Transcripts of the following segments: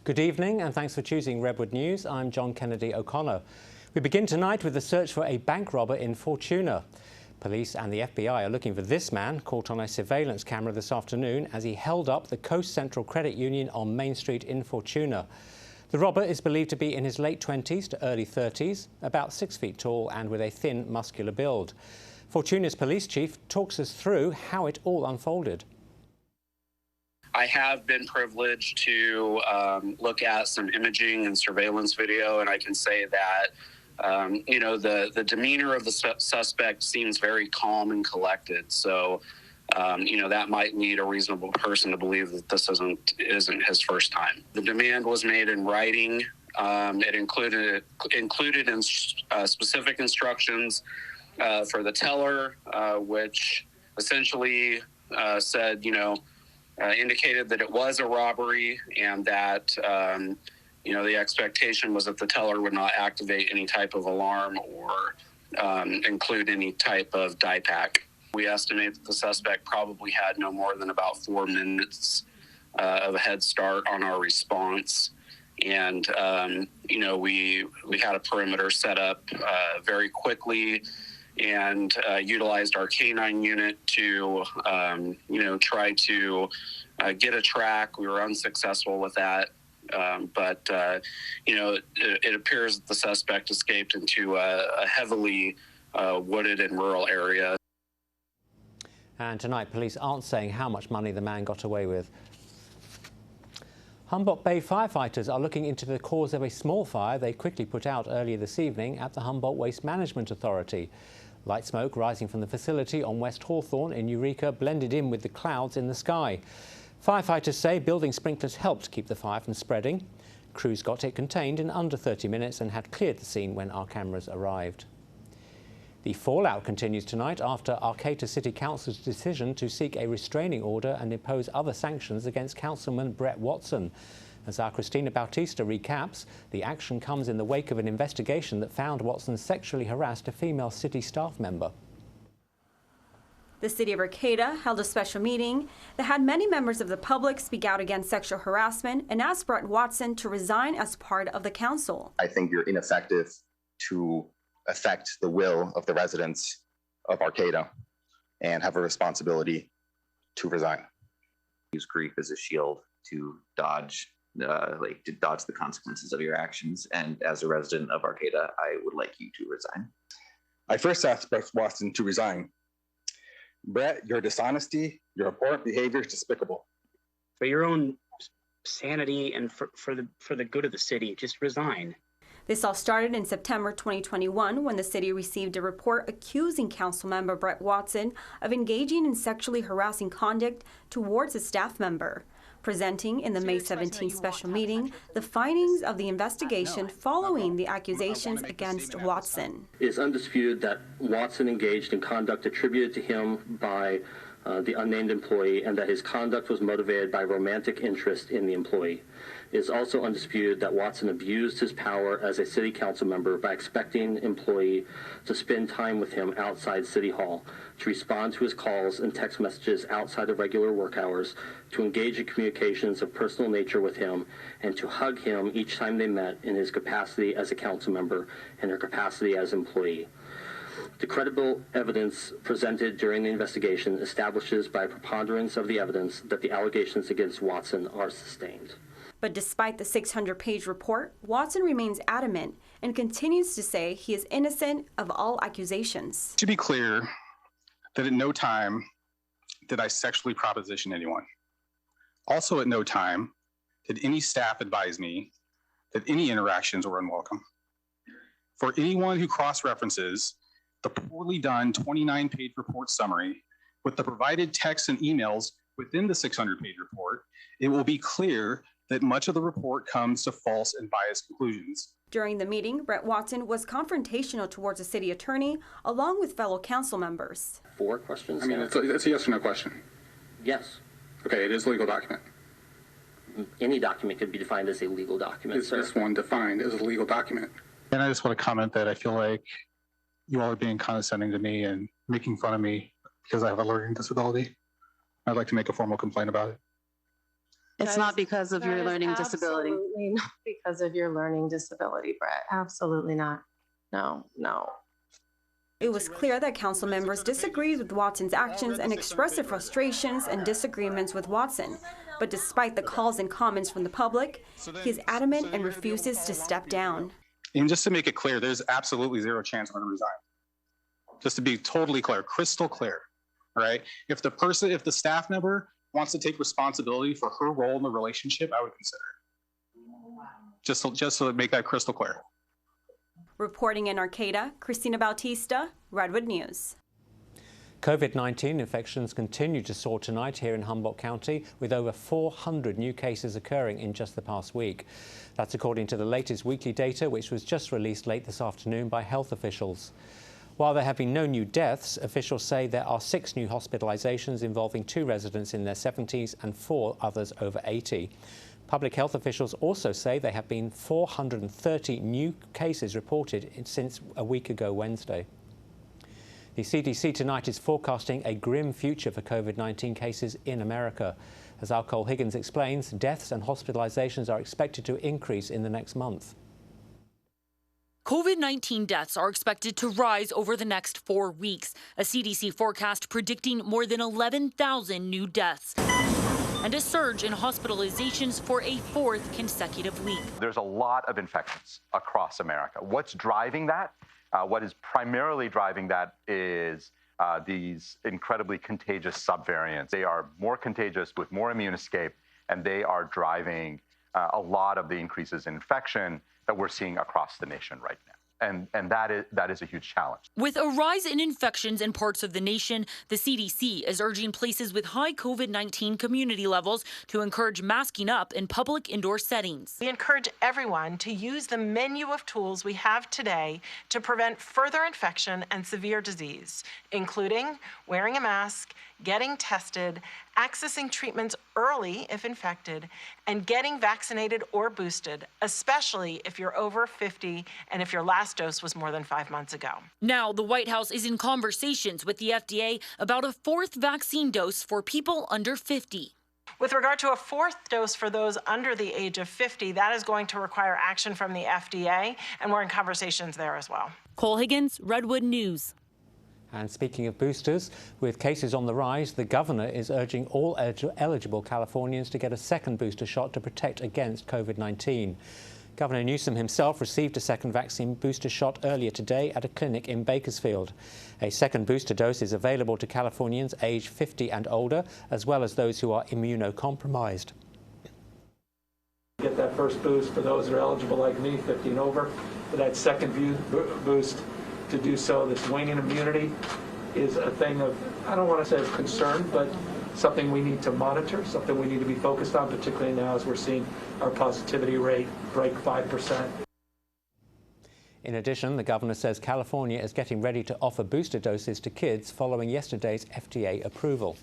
Good evening and thanks for choosing Redwood News. I'm John Kennedy O'Connor. We begin tonight with the search for a bank robber in Fortuna. Police and the FBI are looking for this man, caught on a surveillance camera this afternoon as he held up the Coast Central Credit Union on Main Street in Fortuna. The robber is believed to be in his late 20s to early 30s, about 6 feet tall and with a thin, muscular build. Fortuna's police chief talks us through how it all unfolded. I have been privileged to look at some imaging and surveillance video, and I can say that, the demeanor of the suspect seems very calm and collected. So, that might lead a reasonable person to believe that this isn't his first time. The demand was made in writing. It included specific instructions for the teller, which essentially said, indicated that it was a robbery and that, the expectation was that the teller would not activate any type of alarm or include any type of die pack. We estimate that the suspect probably had no more than about 4 minutes of a head start on our response. And, we had a perimeter set up very quickly and utilized our K-9 unit to, try to get a track. We were unsuccessful with that. It appears that the suspect escaped into a heavily wooded and rural area. And tonight, police aren't saying how much money the man got away with. Humboldt Bay firefighters are looking into the cause of a small fire they quickly put out earlier this evening at the Humboldt Waste Management Authority. Light smoke rising from the facility on West Hawthorne in Eureka blended in with the clouds in the sky. Firefighters say building sprinklers helped keep the fire from spreading. Crews got it contained in under 30 minutes and had cleared the scene when our cameras arrived. The fallout continues tonight after Arcata City Council's decision to seek a restraining order and impose other sanctions against Councilman Brett Watson. As our Christina Bautista recaps, the action comes in the wake of an investigation that found Watson sexually harassed a female city staff member. The city of Arcata held a special meeting that had many members of the public speak out against sexual harassment and asked Brett Watson to resign as part of the council. I think you're ineffective to affect the will of the residents of Arcata and have a responsibility to resign. Use grief as a shield to dodge the consequences of your actions. And as a resident of Arcata, I would like you to resign. I first asked Brett Watson to resign. Brett, your dishonesty, your abhorrent behavior is despicable. For your own sanity and for the good of the city, just resign. This all started in September 2021 when the city received a report accusing Councilmember Brett Watson of engaging in sexually harassing conduct towards a staff member. Presenting in the May 17th special meeting the findings of the investigation following the accusations against Watson. It is undisputed that Watson engaged in conduct attributed to him by the unnamed employee and that his conduct was motivated by romantic interest in the employee. It is also undisputed that Watson abused his power as a city council member by expecting the employee to spend time with him outside City Hall, to respond to his calls and text messages outside of regular work hours, to engage in communications of personal nature with him, and to hug him each time they met in his capacity as a council member and her capacity as employee. The credible evidence presented during the investigation establishes by preponderance of the evidence that the allegations against Watson are sustained. But despite the 600-page report, Watson remains adamant and continues to say he is innocent of all accusations. To be clear, that at no time did I sexually proposition anyone. Also at no time did any staff advise me that any interactions were unwelcome. For anyone who cross-references the poorly done 29-page report summary with the provided texts and emails within the 600-page report, it will be clear that much of the report comes to false and biased conclusions. During the meeting, Brett Watson was confrontational towards the city attorney, along with fellow council members. 4 questions. I mean, it's a yes or no question. Yes. Okay, it is a legal document. Any document could be defined as a legal document, Is this one defined as a legal document? And I just want to comment that I feel like you all are being condescending to me and making fun of me because I have a learning disability. I'd like to make a formal complaint about it. It's not because of your learning disability. Absolutely not because of your learning disability, Brett. Absolutely not. No. It was clear that council members disagreed with Watson's actions and expressed their frustrations and disagreements with Watson. But despite the calls and comments from the public, he is adamant and refuses to step down. And just to make it clear, there's absolutely zero chance I'm going to resign. Just to be totally clear, crystal clear, right? If the staff member wants to take responsibility for her role in the relationship, I would consider it. Just to make that crystal clear. Reporting in Arcata, Christina Bautista, Redwood News. COVID-19 infections continue to soar tonight here in Humboldt County, with over 400 new cases occurring in just the past week. That's according to the latest weekly data, which was just released late this afternoon by health officials. While there have been no new deaths, officials say there are 6 new hospitalizations involving 2 residents in their 70s and 4 others over 80. Public health officials also say there have been 430 new cases reported since a week ago Wednesday. The CDC tonight is forecasting a grim future for COVID-19 cases in America. As our Cole Higgins explains, deaths and hospitalizations are expected to increase in the next month. COVID-19 deaths are expected to rise over the next 4 weeks, a CDC forecast predicting more than 11,000 new deaths and a surge in hospitalizations for a 4th consecutive week. There's a lot of infections across America. What's driving that? What is primarily driving that is these incredibly contagious subvariants. They are more contagious with more immune escape, and they are driving a lot of the increases in infection that we're seeing across the nation right now. And that is a huge challenge. With a rise in infections in parts of the nation, the CDC is urging places with high COVID-19 community levels to encourage masking up in public indoor settings. We encourage everyone to use the menu of tools we have today to prevent further infection and severe disease, including wearing a mask, getting tested, accessing treatments early if infected, and getting vaccinated or boosted, especially if you're over 50 and if your last dose was more than 5 months ago. Now, the White House is in conversations with the FDA about a 4th vaccine dose for people under 50. With regard to a 4th dose for those under the age of 50, that is going to require action from the FDA, and we're in conversations there as well. Cole Higgins, Redwood News. And speaking of boosters, with cases on the rise, the governor is urging all eligible Californians to get a second booster shot to protect against COVID-19. Governor Newsom himself received a second vaccine booster shot earlier today at a clinic in Bakersfield. A second booster dose is available to Californians aged 50 and older, as well as those who are immunocompromised. Get that first boost for those that are eligible like me, 50 and over, for that second boost. To do so, this waning immunity is a thing of, I don't want to say of concern, but something we need to monitor, something we need to be focused on, particularly now as we're seeing our positivity rate break 5%. In addition, the governor says California is getting ready to offer booster doses to kids following yesterday's FDA approval.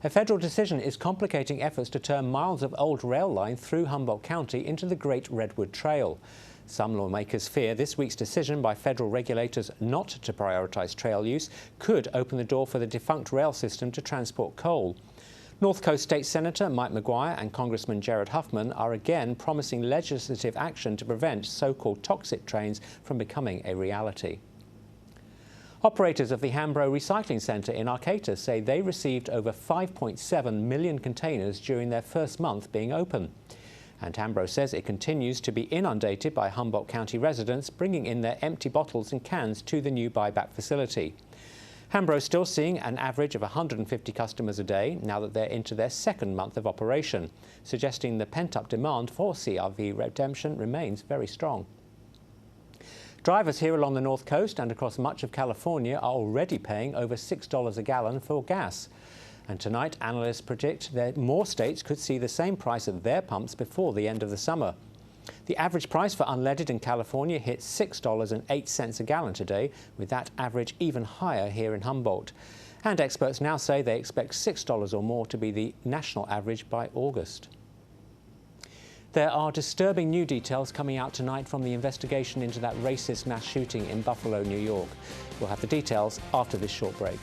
A federal decision is complicating efforts to turn miles of old rail line through Humboldt County into the Great Redwood Trail. Some lawmakers fear this week's decision by federal regulators not to prioritize trail use could open the door for the defunct rail system to transport coal. North Coast State Senator Mike McGuire and Congressman Jared Huffman are again promising legislative action to prevent so-called toxic trains from becoming a reality. Operators of the Hambro Recycling Centre in Arcata say they received over 5.7 million containers during their first month being open. And Hambro says it continues to be inundated by Humboldt County residents bringing in their empty bottles and cans to the new buyback facility. Hambro is still seeing an average of 150 customers a day now that they're into their second month of operation, suggesting the pent-up demand for CRV redemption remains very strong. Drivers here along the North Coast and across much of California are already paying over $6 a gallon for gas. And tonight, analysts predict that more states could see the same price at their pumps before the end of the summer. The average price for unleaded in California hit $6.08 a gallon today, with that average even higher here in Humboldt. And experts now say they expect $6 or more to be the national average by August. There are disturbing new details coming out tonight from the investigation into that racist mass shooting in Buffalo, New York. We'll have the details after this short break.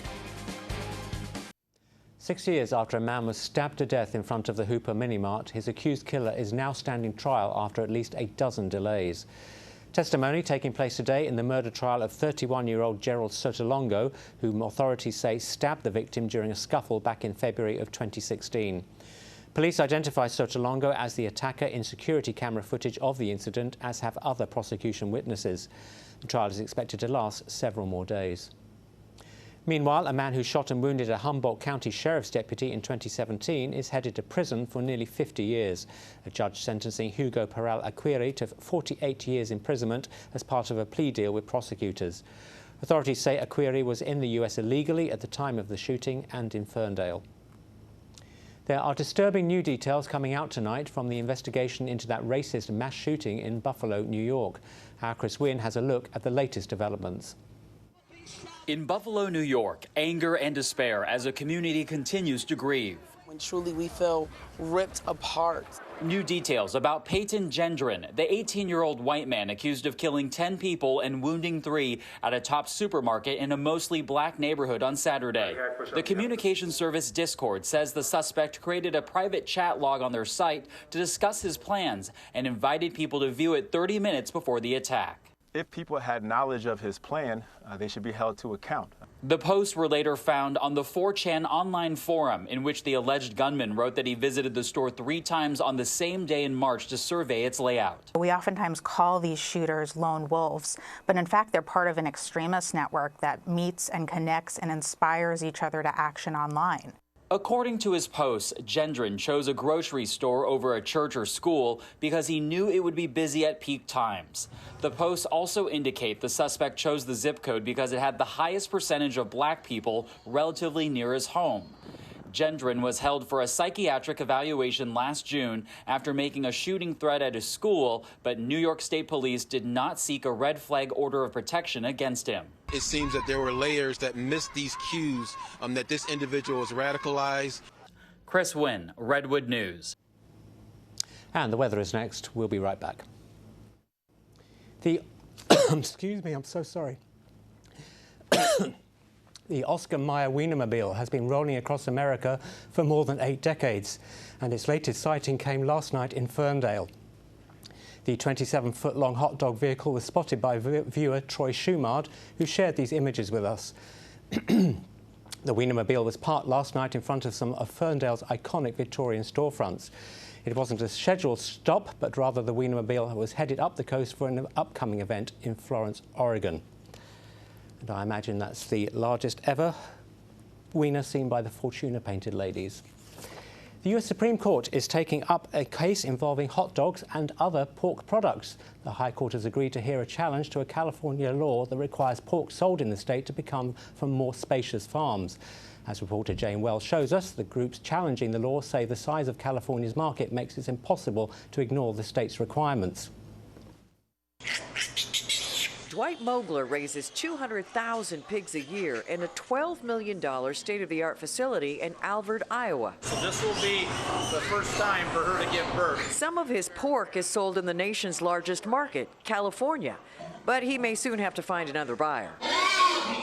6 years after a man was stabbed to death in front of the Hooper Mini-Mart, his accused killer is now standing trial after at least a dozen delays. Testimony taking place today in the murder trial of 31-year-old Gerald Sotolongo, whom authorities say stabbed the victim during a scuffle back in February of 2016. Police identify Sotolongo as the attacker in security camera footage of the incident, as have other prosecution witnesses. The trial is expected to last several more days. Meanwhile, a man who shot and wounded a Humboldt County Sheriff's deputy in 2017 is headed to prison for nearly 50 years. A judge sentencing Hugo Peral Aguirre to 48 years imprisonment as part of a plea deal with prosecutors. Authorities say Aguirre was in the US illegally at the time of the shooting and in Ferndale. There are disturbing new details coming out tonight from the investigation into that racist mass shooting in Buffalo, New York. Our Chris Wynn has a look at the latest developments. In Buffalo, New York, anger and despair as a community continues to grieve. When truly we feel ripped apart. New details about Peyton Gendron, the 18-year-old white man accused of killing 10 people and wounding 3 at a Tops supermarket in a mostly black neighborhood on Saturday. The communication service Discord says the suspect created a private chat log on their site to discuss his plans and invited people to view it 30 minutes before the attack. If people had knowledge of his plan, they should be held to account. The posts were later found on the 4chan online forum, in which the alleged gunman wrote that he visited the store 3 times on the same day in March to survey its layout. We oftentimes call these shooters lone wolves, but in fact they're part of an extremist network that meets and connects and inspires each other to action online. According to his posts, Gendron chose a grocery store over a church or school because he knew it would be busy at peak times. The posts also indicate the suspect chose the zip code because it had the highest percentage of black people relatively near his home. Gendron was held for a psychiatric evaluation last June after making a shooting threat at his school, but New York State Police did not seek a red flag order of protection against him. It seems that there were layers that missed these cues, that this individual was radicalized. Chris Wynn, Redwood News. And the weather is next. We'll be right back. Excuse me, I'm so sorry. The Oscar Mayer Wienermobile has been rolling across America for more than 8 decades, and its latest sighting came last night in Ferndale. The 27-foot-long hot dog vehicle was spotted by viewer Troy Schumard, who shared these images with us. The Wienermobile was parked last night in front of some of Ferndale's iconic Victorian storefronts. It wasn't a scheduled stop, but rather the Wienermobile was headed up the coast for an upcoming event in Florence, Oregon. And I imagine that's the largest ever wiener seen by the Fortuna-painted ladies. The US Supreme Court is taking up a case involving hot dogs and other pork products. The High Court has agreed to hear a challenge to a California law that requires pork sold in the state to come from more spacious farms. As reporter Jane Wells shows us, the groups challenging the law say the size of California's market makes it impossible to ignore the state's requirements. Dwight Mogler raises 200,000 pigs a year in a $12 million state-of-the-art facility in Alvord, Iowa. So this will be the first time for her to give birth. Some of his pork is sold in the nation's largest market, California, but he may soon have to find another buyer.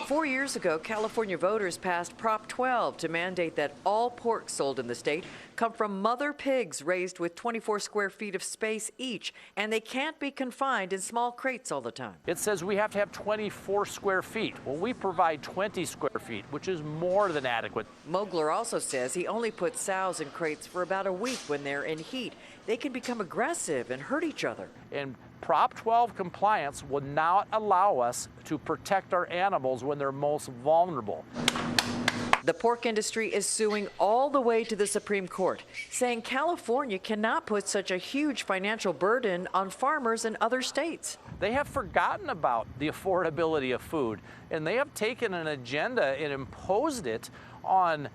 4 years ago, California voters passed Prop 12 to mandate that all pork sold in the state come from mother pigs raised with 24 square feet of space each, and they can't be confined in small crates all the time. It says we have to have 24 square feet. Well, we provide 20 square feet, which is more than adequate. Mogler also says he only puts sows in crates for about a week when they're in heat. They can become aggressive and hurt each other. And Prop 12 compliance will not allow us to protect our animals when they're most vulnerable. The pork industry is suing all the way to the Supreme Court, saying California cannot put such a huge financial burden on farmers in other states. They have forgotten about the affordability of food, and they have taken an agenda and imposed it on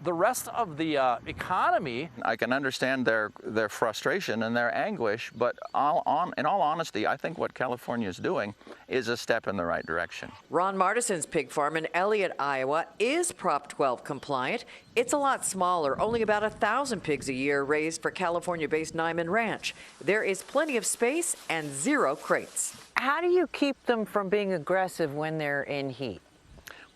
the rest of the economy. I can understand their frustration and their anguish, but in all honesty, I think what California is doing is a step in the right direction. Ron Martison's pig farm in Elliott, Iowa is Prop 12 compliant. It's a lot smaller, only about 1,000 pigs a year raised for California-based Nyman Ranch. There is plenty of space and 0 crates. How do you keep them from being aggressive when they're in heat?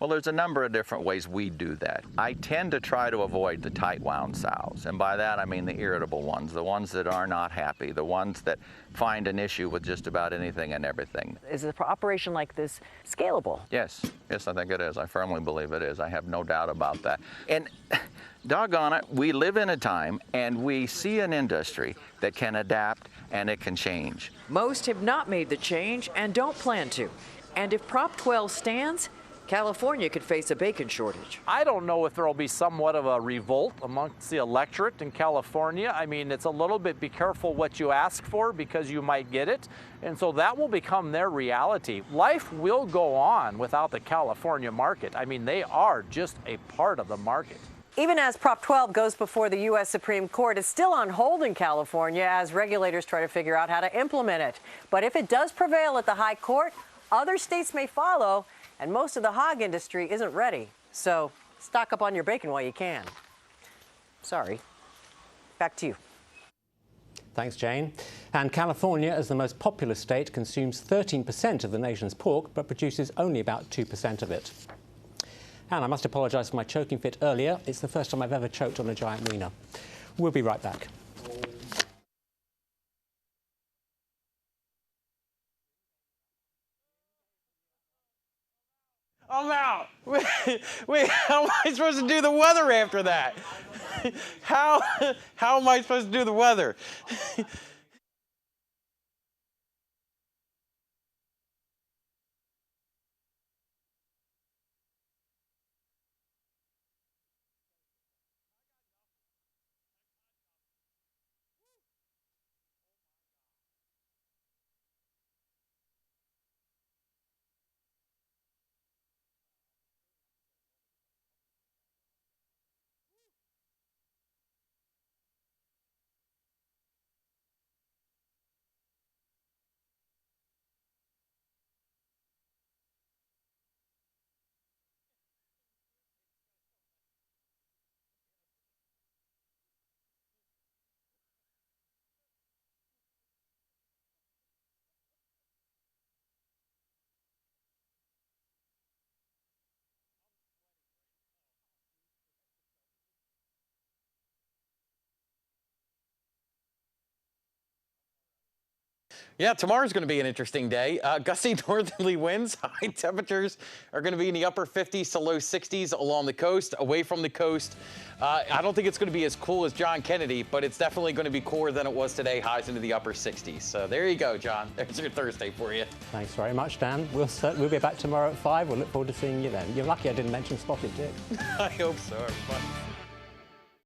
Well, there's a number of different ways we do that. I tend to try to avoid the tight-wound sows, and by that I mean the irritable ones, the ones that are not happy, the ones that find an issue with just about anything and everything. Is an operation like this scalable? Yes, yes, I think it is. I firmly believe it is. I have no doubt about that. And doggone it, we live in a time and we see an industry that can adapt and it can change. Most have not made the change and don't plan to. And if Prop 12 stands, California could face a bacon shortage. I don't know if there will be somewhat of a revolt amongst the electorate in California. I mean, it's a little bit be careful what you ask for because you might get it. And so that will become their reality. Life will go on without the California market. I mean, they are just a part of the market. Even as Prop 12 goes before the U.S. Supreme Court, it's still on hold in California as regulators try to figure out how to implement it. But if it does prevail at the high court, other states may follow, and most of the hog industry isn't ready. So stock up on your bacon while you can. Sorry. Back to you. Thanks, Jane. And California, as the most populous state, consumes 13% of the nation's pork, but produces only about 2% of it. And I must apologise for my choking fit earlier. It's the first time I've ever choked on a giant wiener. We'll be right back. I'm out. Wait, how am I supposed to do the weather after that? How am I supposed to do the weather? Yeah, tomorrow's going to be an interesting day. Gusty northerly winds, high temperatures are going to be in the upper 50s to low 60s along the coast, away from the coast. I don't think it's going to be as cool as John Kennedy, but it's definitely going to be cooler than it was today, highs into the upper 60s. So there you go, John. There's your Thursday for you. Thanks very much, Dan. We'll be back tomorrow at 5. We'll look forward to seeing you then. You're lucky I didn't mention spotted dick. I hope so, everybody.